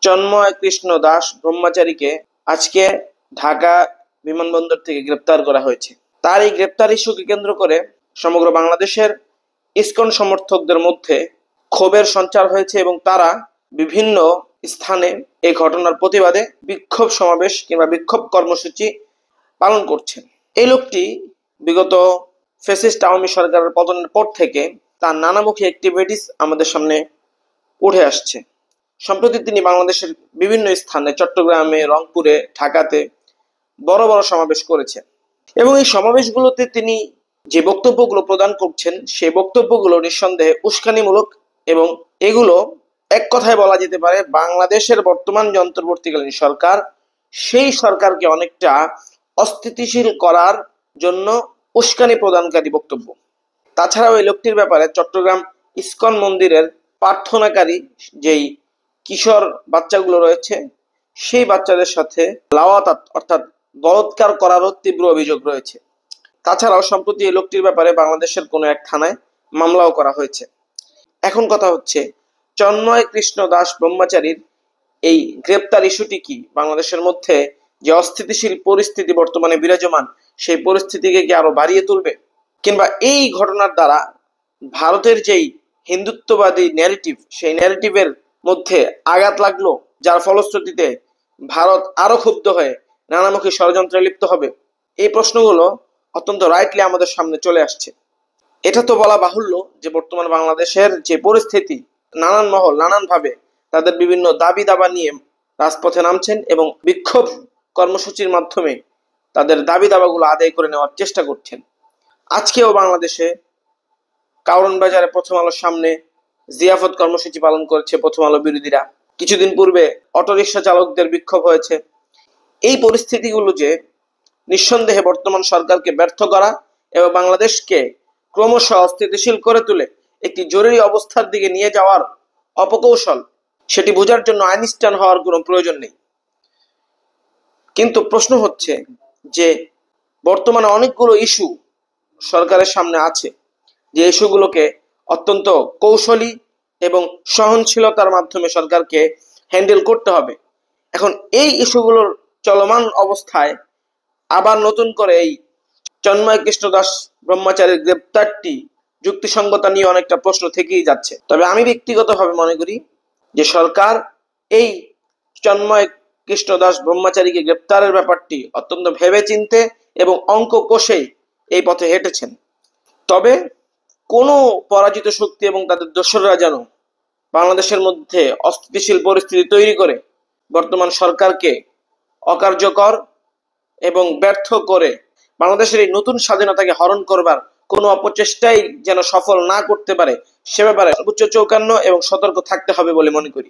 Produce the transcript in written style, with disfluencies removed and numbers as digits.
চন্ময় কৃষ্ণ দাস ব্রহ্মচারীকে আজকে ঢাকা বিমানবন্দর থেকে গ্রেপ্তার করা হয়েছে। তার এই গ্রেপ্তার ইস্যুকে কেন্দ্র করে সমগ্র বাংলাদেশের ইসকন সমর্থকদের মধ্যে ক্ষোভের সঞ্চার হয়েছে এবং তারা বিভিন্ন স্থানে এই ঘটনার প্রতিবাদে বিক্ষোভ সমাবেশ কিংবা বিক্ষোভ কর্মসূচি পালন করছেন। এই লোকটি বিগত ফ্যাসিস্ট আওয়ামী সরকারের পতনের পর থেকে তার নানামুখী অ্যাক্টিভিটিস আমাদের সামনে উঠে আসছে। সম্প্রতি তিনি বাংলাদেশের বিভিন্ন স্থানে চট্টগ্রামে, রংপুরে, ঢাকাতে বড় বড় সমাবেশ করেছেন এবং এই সমাবেশগুলোতে তিনি যে বক্তব্যগুলো প্রদান করছেন সেই বক্তব্যগুলো নিঃসন্দেহে উস্কানিমূলক এবং এগুলো এক কথায় বলা যেতে পারে বাংলাদেশের বর্তমান যে অন্তর্বর্তীকালীন সরকার সেই সরকারকে অনেকটা অস্থিতিশীল করার জন্য উস্কানি প্রদানকারী বক্তব্য। তাছাড়াও এই লোকটির ব্যাপারে চট্টগ্রাম ইসকন মন্দিরের প্রার্থনাকারী যেই কিশোর বাচ্চাগুলো রয়েছে সেই বাচ্চাদের সাথে লাওয়াতাত অর্থাৎ বলাৎকার করারও তীব্র অভিযোগ রয়েছে। তাছাড়াও সম্প্রতি এই লোকটির ব্যাপারে বাংলাদেশের কোনো এক থানায় মামলাও করা হয়েছে। এখন কথা হচ্ছে চন্ময় কৃষ্ণ দাস ব্রহ্মচারীর এই গ্রেপ্তার ইস্যুটি কি বাংলাদেশের মধ্যে যে অস্থিতিশীল পরিস্থিতি বর্তমানে বিরাজমান সেই পরিস্থিতিকে কি আরো বাড়িয়ে তুলবে, কিংবা এই ঘটনার দ্বারা ভারতের যেই হিন্দুত্ববাদী ন্যারেটিভ সেই ন্যারেটিভের মধ্যে আঘাত লাগলো, যার ফলশ্রুতিতে ভারত আরো ক্ষুব্ধ হয়ে নানামুখী ষড়যন্ত্রে লিপ্ত হবে? এই প্রশ্নগুলো অত্যন্ত রাইটলি আমাদের সামনে চলে আসছে। এটা তো বলা বাহুল্য যে বর্তমান বাংলাদেশের যে পরিস্থিতি, নানান মহল নানানভাবে তাদের বিভিন্ন দাবি দাবা নিয়ে রাজপথে নামছেন এবং বিক্ষোভ কর্মসূচির মাধ্যমে তাদের দাবি দাবাগুলো আদায় করে নেওয়ার চেষ্টা করছেন। আজকেও বাংলাদেশে কারওয়ান বাজারে প্রথম আলোর সামনে জিয়াফত কর্মসূচি পালন করেছে প্রথম আলো বিরোধীরা। কিছুদিন পূর্বে অটোরিকশা চালকদের বিক্ষোভ হয়েছে। এই পরিস্থিতিগুলো যে নিঃসন্দেহে বর্তমান সরকারকে ব্যর্থ করা এবং বাংলাদেশকে ক্রমশ অস্থিতিশীল করে তুলে একটি জরুরি অবস্থার দিকে নিয়ে যাওয়ার অপকৌশল, সেটি বোঝার জন্য আইনস্টাইন হওয়ার কোনো প্রয়োজন নেই। কিন্তু প্রশ্ন হচ্ছে যে বর্তমানে অনেকগুলো ইস্যু সরকারের সামনে আছে যে ইস্যুগুলোকে অত্যন্ত কৌশলী এবং সহনশীলতার মাধ্যমে সরকারকে হ্যান্ডেল করতে হবে। এখন এই ইস্যুগুলোর চলমান অবস্থায় আবার নতুন করে এই চন্ময় কৃষ্ণ দাস ব্রহ্মচারীর গ্রেপ্তারটি যুক্তিসঙ্গতা নিয়ে অনেকটা প্রশ্ন থেকেই যাচ্ছে। তবে আমি ব্যক্তিগতভাবে মনে করি যে সরকার এই চন্ময় কৃষ্ণ দাস ব্রহ্মচারীকে গ্রেপ্তারের ব্যাপারটি অত্যন্ত ভেবেচিন্তে এবং অঙ্ক কষেই এই পথে হেঁটেছেন। তবে কোনো পরাজিত শক্তি এবং তাদের দোসররা যেন বাংলাদেশের মধ্যে অস্থিতিশীল পরিস্থিতি তৈরি করে বর্তমান সরকারকে অকার্যকর এবং ব্যর্থ করে বাংলাদেশের এই নতুন স্বাধীনতাকে হরণ করবার কোনো অপচেষ্টাই যেন সফল না করতে পারে সে ব্যাপারে সর্বোচ্চ চৌকান্ন এবং সতর্ক থাকতে হবে বলে মনে করি।